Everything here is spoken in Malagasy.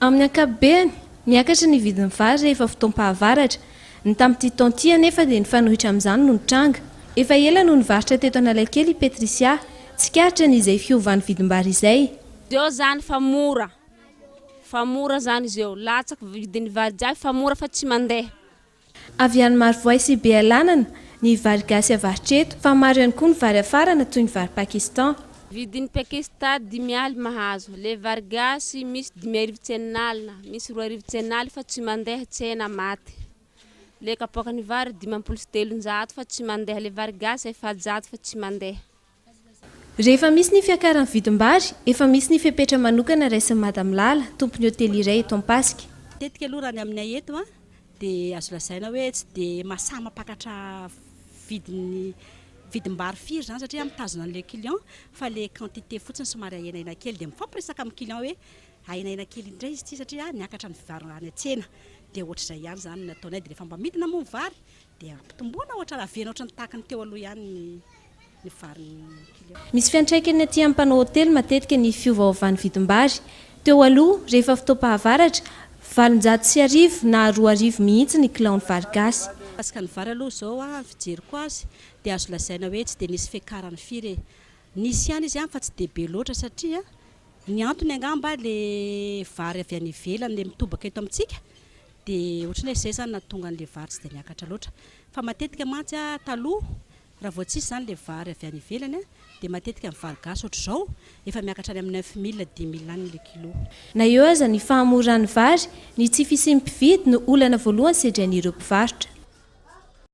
Amin'ny ankapobeny miakatra ny vidin'ny vary rehefa fotoam-pahavaratra. Ny tamin'ity taonty anefa dia nifanohitra amin'izany no nitranga. Efa ela no nivarotra teto Analakely Petrisia, tsikaritra n'izay fiovan'ny vidim-bary izay. Zao zany fa mora zany izy eo, latsaky vidin'ny vary jiaby fa mora fa tsy mandeha. Avy any Marivoay sy Bealanana ny vary gasy avarotreto, fa maro ihany koa ny vary afarana toy ny vary Pakistan. Vidin'ny Pakistan 10,000 mahazo, le vary gasy misy 5,000 misy 2,000 fa tsy mandeha tsena maty. Le kapoakan'ny vary 5,700 fa tsy mandeha, le vary gasy 700 fa tsy mandeha. Rehefa misy ny fiakaran'ny vidim-bary, efa misy ny fepetra manokana raisin'ny Madame Lala, tompon'ny hotely iray eto Ampasika. Tetika aloha raha ny aminay eto dia azo lazaina hoe tsy dia masamapakatra vidim-bary firy zany satria mitazona an'ilay client, fa le quantité fotsiny somary ahenaina kely dia mifampiresaka amin'ny client hoe ahenaina kely indray izy ity satria niakatra ny vary any an-tsena, dia ohatr'izay ihany zany nataonay. Dia rehefa mba midina moa vary dia ampitomboana ohatra avena ohatra ny tahakany teo aloha ihany ny vary. Misy fiantraikany aty amin'ny mpanao hotely matetika ny fiovaovan'ny vidim-bary. Teo aloha rehefa fotoam-pahavaratra 700 na 2,000 mihitsy ny kilao vary gasy. Pasika ny vary aloha zao fijeriko azy dia azo lazaina hoe tsy dia nisy fiakarany firy. Nisy ihany izy fa tsy dia be loatra satria ny antony angamba le vary avy any ivelany le mitobaka eto amintsika dia ohatrany hoe izay zany nahatonga an'le vary tsy dia niakatra loatra. Fa matetika mantsy taloha raha vao tsisy zany le vary avy any ivelany dia matetika ny vary gasy ohatr'izao efa miakatra any amin'ny 9,000 10,000 any le kilo. Na eo aza ny fahamoran'ny vary, ny tsy fisian'ny mpividy no olana voalohany sedran'ireo mpivarotra.